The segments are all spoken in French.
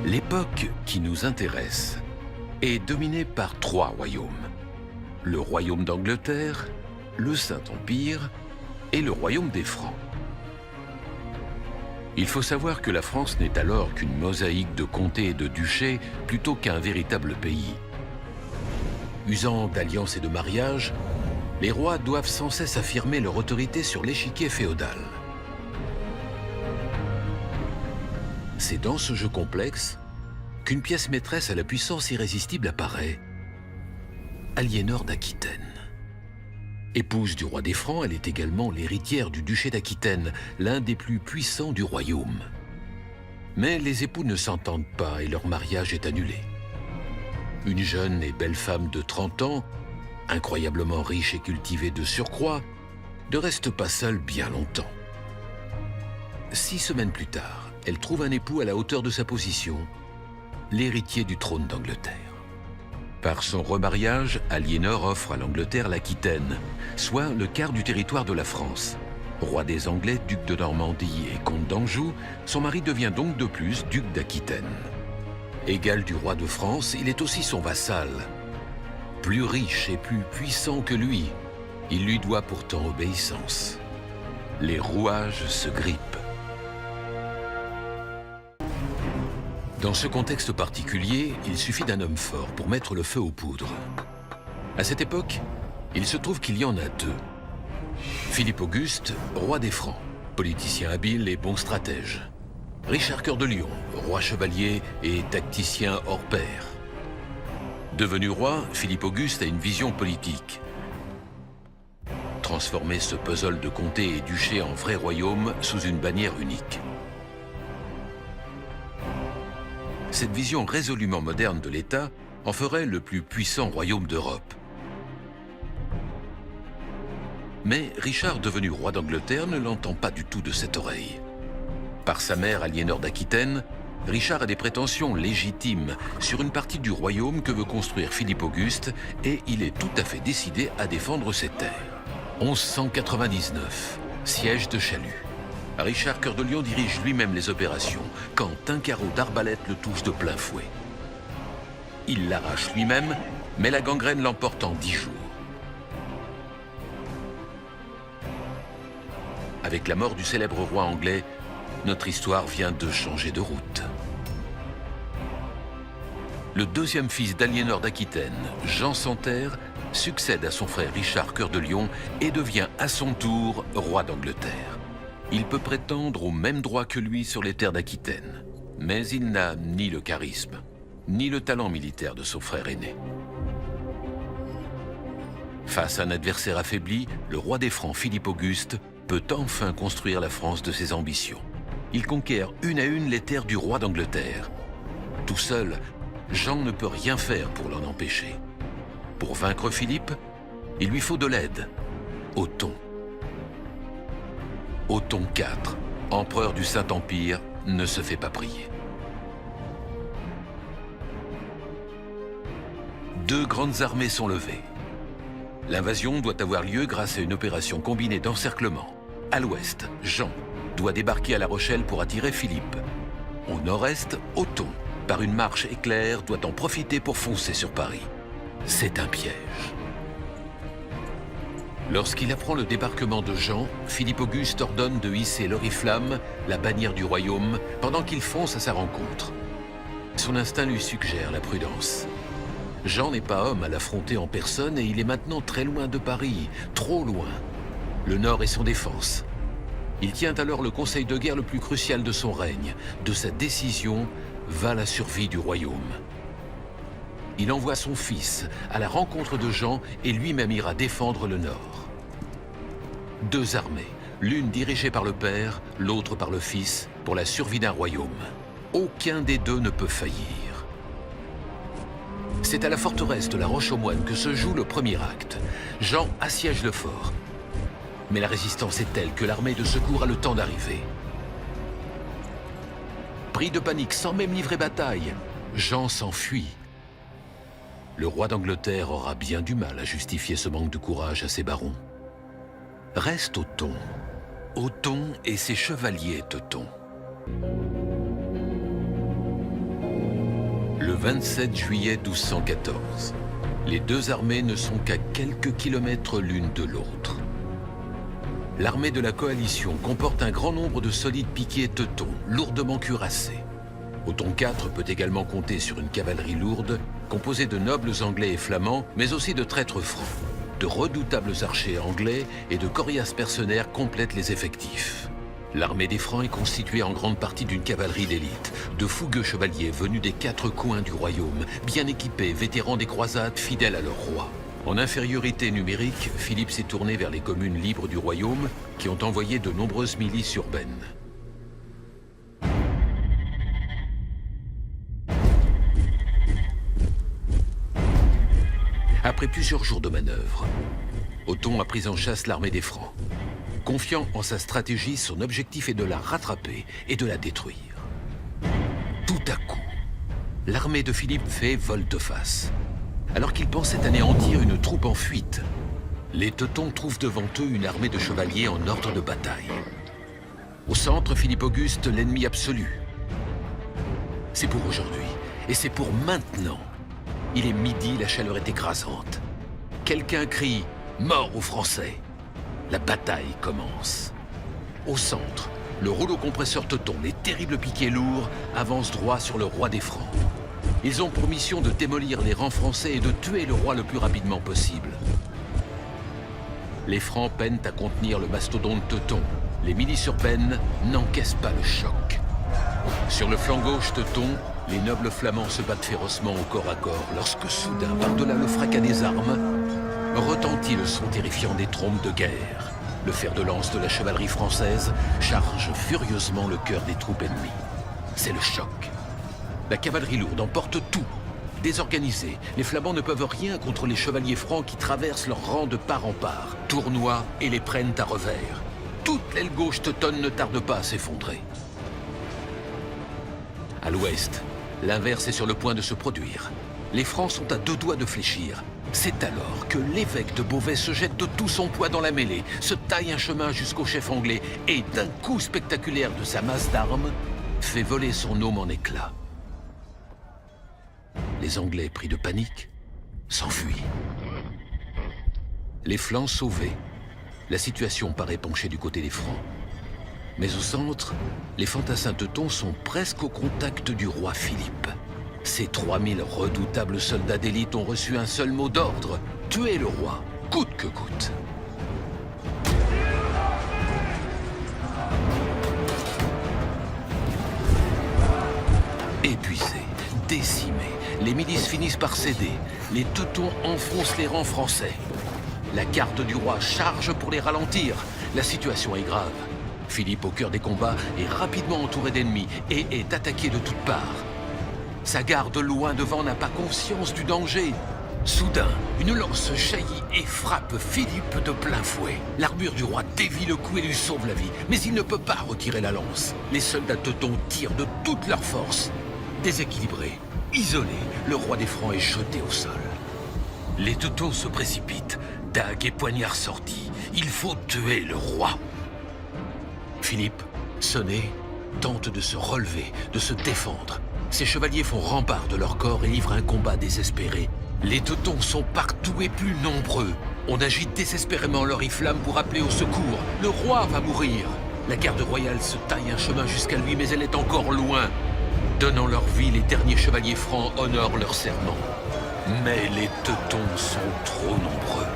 L'époque qui nous intéresse est dominée par trois royaumes. Le royaume d'Angleterre, le Saint-Empire et le royaume des Francs. Il faut savoir que la France n'est alors qu'une mosaïque de comtés et de duchés plutôt qu'un véritable pays. Usant d'alliances et de mariages, les rois doivent sans cesse affirmer leur autorité sur l'échiquier féodal. C'est dans ce jeu complexe qu'une pièce maîtresse à la puissance irrésistible apparaît, Aliénor d'Aquitaine. Épouse du roi des Francs, elle est également l'héritière du duché d'Aquitaine, l'un des plus puissants du royaume. Mais les époux ne s'entendent pas et leur mariage est annulé. Une jeune et belle femme de 30 ans, incroyablement riche et cultivée de surcroît, ne reste pas seule bien longtemps. 6 semaines plus tard, elle trouve un époux à la hauteur de sa position, l'héritier du trône d'Angleterre. Par son remariage, Aliénor offre à l'Angleterre l'Aquitaine, soit le quart du territoire de la France. Roi des Anglais, duc de Normandie et comte d'Anjou, son mari devient donc de plus duc d'Aquitaine. Égal du roi de France, il est aussi son vassal. Plus riche et plus puissant que lui, il lui doit pourtant obéissance. Les rouages se grippent. Dans ce contexte particulier, il suffit d'un homme fort pour mettre le feu aux poudres. À cette époque, il se trouve qu'il y en a deux. Philippe Auguste, roi des Francs, politicien habile et bon stratège. Richard Cœur de Lion, roi chevalier et tacticien hors pair. Devenu roi, Philippe Auguste a une vision politique. Transformer ce puzzle de comtés et duchés en vrai royaume sous une bannière unique. Cette vision résolument moderne de l'État en ferait le plus puissant royaume d'Europe. Mais Richard, devenu roi d'Angleterre, ne l'entend pas du tout de cette oreille. Par sa mère Aliénor d'Aquitaine, Richard a des prétentions légitimes sur une partie du royaume que veut construire Philippe Auguste et il est tout à fait décidé à défendre ses terres. 1199, siège de Chalut. Richard Cœur de Lion dirige lui-même les opérations quand un carreau d'arbalète le touche de plein fouet. Il l'arrache lui-même, mais la gangrène l'emporte en 10 jours. Avec la mort du célèbre roi anglais, notre histoire vient de changer de route. Le deuxième fils d'Aliénor d'Aquitaine, Jean Santerre, succède à son frère Richard Cœur de Lion et devient à son tour roi d'Angleterre. Il peut prétendre au même droit que lui sur les terres d'Aquitaine, mais il n'a ni le charisme, ni le talent militaire de son frère aîné. Face à un adversaire affaibli, le roi des Francs, Philippe Auguste, peut enfin construire la France de ses ambitions. Il conquiert une à une les terres du roi d'Angleterre. Tout seul, Jean ne peut rien faire pour l'en empêcher. Pour vaincre Philippe, il lui faut de l'aide. Othon. Othon IV, empereur du Saint-Empire, ne se fait pas prier. Deux grandes armées sont levées. L'invasion doit avoir lieu grâce à une opération combinée d'encerclement. À l'ouest, Jean doit débarquer à La Rochelle pour attirer Philippe. Au nord-est, Othon, par une marche éclair, doit en profiter pour foncer sur Paris. C'est un piège. Lorsqu'il apprend le débarquement de Jean, Philippe Auguste ordonne de hisser l'oriflamme, la bannière du royaume, pendant qu'il fonce à sa rencontre. Son instinct lui suggère la prudence. Jean n'est pas homme à l'affronter en personne et il est maintenant très loin de Paris, trop loin. Le nord est son défense. Il tient alors le conseil de guerre le plus crucial de son règne. De sa décision va la survie du royaume. Il envoie son fils à la rencontre de Jean et lui-même ira défendre le nord. Deux armées, l'une dirigée par le père, l'autre par le fils, pour la survie d'un royaume. Aucun des deux ne peut faillir. C'est à la forteresse de la Roche-aux-Moines que se joue le premier acte. Jean assiège le fort. Mais la résistance est telle que l'armée de secours a le temps d'arriver. Pris de panique, sans même livrer bataille, Jean s'enfuit. Le roi d'Angleterre aura bien du mal à justifier ce manque de courage à ses barons. Reste Othon. Othon et ses chevaliers teutons. Le 27 juillet 1214, les deux armées ne sont qu'à quelques kilomètres l'une de l'autre. L'armée de la coalition comporte un grand nombre de solides piquets teutons, lourdement cuirassés. Othon IV peut également compter sur une cavalerie lourde, composée de nobles anglais et flamands, mais aussi de traîtres francs. De redoutables archers anglais et de coriaces mercenaires complètent les effectifs. L'armée des Francs est constituée en grande partie d'une cavalerie d'élite, de fougueux chevaliers venus des quatre coins du royaume, bien équipés, vétérans des croisades, fidèles à leur roi. En infériorité numérique, Philippe s'est tourné vers les communes libres du royaume, qui ont envoyé de nombreuses milices urbaines. Après plusieurs jours de manœuvre, Othon a pris en chasse l'armée des Francs. Confiant en sa stratégie, son objectif est de la rattraper et de la détruire. Tout à coup, l'armée de Philippe fait volte-face. Alors qu'ils pensaient anéantir une troupe en fuite, les Teutons trouvent devant eux une armée de chevaliers en ordre de bataille. Au centre, Philippe Auguste, l'ennemi absolu. C'est pour aujourd'hui, et c'est pour maintenant. Il est midi, la chaleur est écrasante. Quelqu'un crie « Mort aux Français !» La bataille commence. Au centre, le rouleau compresseur teuton, les terribles piquets lourds, avancent droit sur le roi des Francs. Ils ont pour mission de démolir les rangs français et de tuer le roi le plus rapidement possible. Les Francs peinent à contenir le mastodonte teuton. Les milices urbaines n'encaissent pas le choc. Sur le flanc gauche teuton, les nobles flamands se battent férocement au corps à corps lorsque soudain, par-delà le fracas des armes, retentit le son terrifiant des trompes de guerre. Le fer de lance de la chevalerie française charge furieusement le cœur des troupes ennemies. C'est le choc. La cavalerie lourde emporte tout. Désorganisés, les Flamands ne peuvent rien contre les chevaliers francs qui traversent leurs rangs de part en part, tournoient et les prennent à revers. Toute l'aile gauche teutonne ne tarde pas à s'effondrer. À l'ouest, l'inverse est sur le point de se produire. Les Francs sont à deux doigts de fléchir. C'est alors que l'évêque de Beauvais se jette de tout son poids dans la mêlée, se taille un chemin jusqu'au chef anglais et, d'un coup spectaculaire de sa masse d'armes, fait voler son aume en éclats. Les Anglais, pris de panique, s'enfuient. Les flancs sauvés, la situation paraît pencher du côté des Francs. Mais au centre, les fantassins teutons sont presque au contact du roi Philippe. Ces 3000 redoutables soldats d'élite ont reçu un seul mot d'ordre, tuer le roi, coûte que coûte. Épuisés, décimés, les milices finissent par céder. Les Teutons enfoncent les rangs français. La garde du roi charge pour les ralentir. La situation est grave. Philippe, au cœur des combats, est rapidement entouré d'ennemis et est attaqué de toutes parts. Sa garde loin devant n'a pas conscience du danger. Soudain, une lance jaillit et frappe Philippe de plein fouet. L'armure du roi dévie le coup et lui sauve la vie, mais il ne peut pas retirer la lance. Les soldats teutons tirent de toute leur force. Déséquilibré, isolé, le roi des Francs est jeté au sol. Les teutons se précipitent, dagues et poignards sortis. Il faut tuer le roi. Philippe, sonné, tente de se relever, de se défendre. Ses chevaliers font rempart de leur corps et livrent un combat désespéré. Les Teutons sont partout et plus nombreux. On agite désespérément l'oriflamme pour appeler au secours. Le roi va mourir. La garde royale se taille un chemin jusqu'à lui, mais elle est encore loin. Donnant leur vie, les derniers chevaliers francs honorent leur serment. Mais les Teutons sont trop nombreux.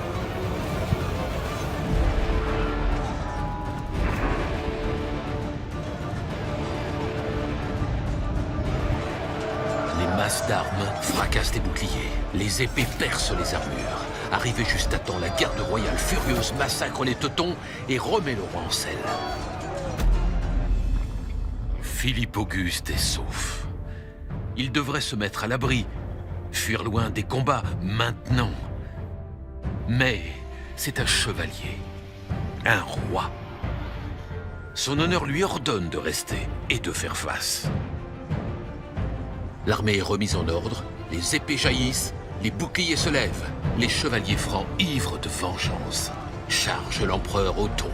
Masses d'armes fracassent les boucliers. Les épées percent les armures. Arrivée juste à temps, la garde royale furieuse massacre les Teutons et remet le roi en selle. Philippe Auguste est sauf. Il devrait se mettre à l'abri, fuir loin des combats maintenant. Mais c'est un chevalier, un roi. Son honneur lui ordonne de rester et de faire face. L'armée est remise en ordre, les épées jaillissent, les boucliers se lèvent. Les chevaliers francs, ivres de vengeance, chargent l'empereur Othon.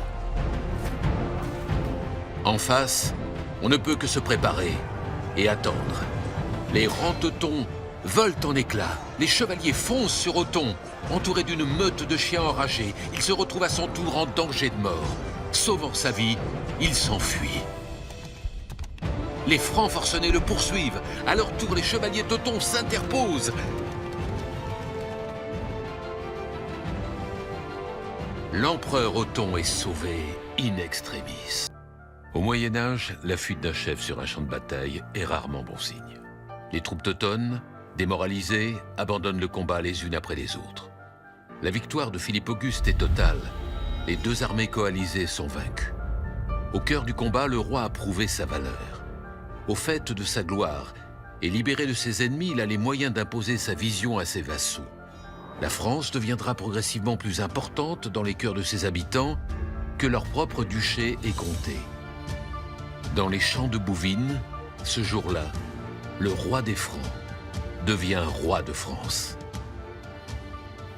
En face, on ne peut que se préparer et attendre. Les rangs teutons volent en éclats. Les chevaliers foncent sur Othon. Entouré d'une meute de chiens enragés, il se retrouve à son tour en danger de mort. Sauvant sa vie, il s'enfuit. Les Francs forcenés le poursuivent. À leur tour, les chevaliers teutons s'interposent. L'empereur Othon est sauvé in extremis. Au Moyen-Âge, la fuite d'un chef sur un champ de bataille est rarement bon signe. Les troupes teutones, démoralisées, abandonnent le combat les unes après les autres. La victoire de Philippe Auguste est totale. Les deux armées coalisées sont vaincues. Au cœur du combat, le roi a prouvé sa valeur. Au fait de sa gloire et libéré de ses ennemis, il a les moyens d'imposer sa vision à ses vassaux. La France deviendra progressivement plus importante dans les cœurs de ses habitants que leur propre duché et comté. Dans les champs de Bouvines, ce jour-là, le roi des Francs devient roi de France.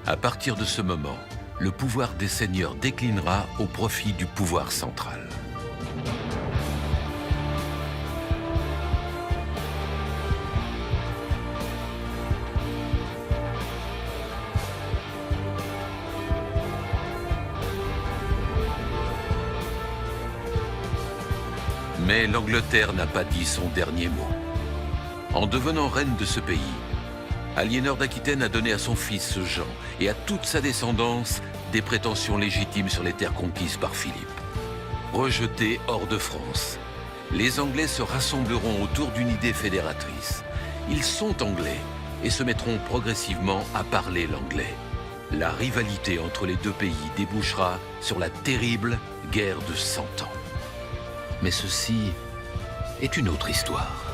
À partir de ce moment, le pouvoir des seigneurs déclinera au profit du pouvoir central. Mais l'Angleterre n'a pas dit son dernier mot. En devenant reine de ce pays, Aliénor d'Aquitaine a donné à son fils Jean et à toute sa descendance des prétentions légitimes sur les terres conquises par Philippe. Rejetés hors de France, les Anglais se rassembleront autour d'une idée fédératrice. Ils sont anglais et se mettront progressivement à parler l'anglais. La rivalité entre les deux pays débouchera sur la terrible guerre de 100 ans. Mais ceci est une autre histoire.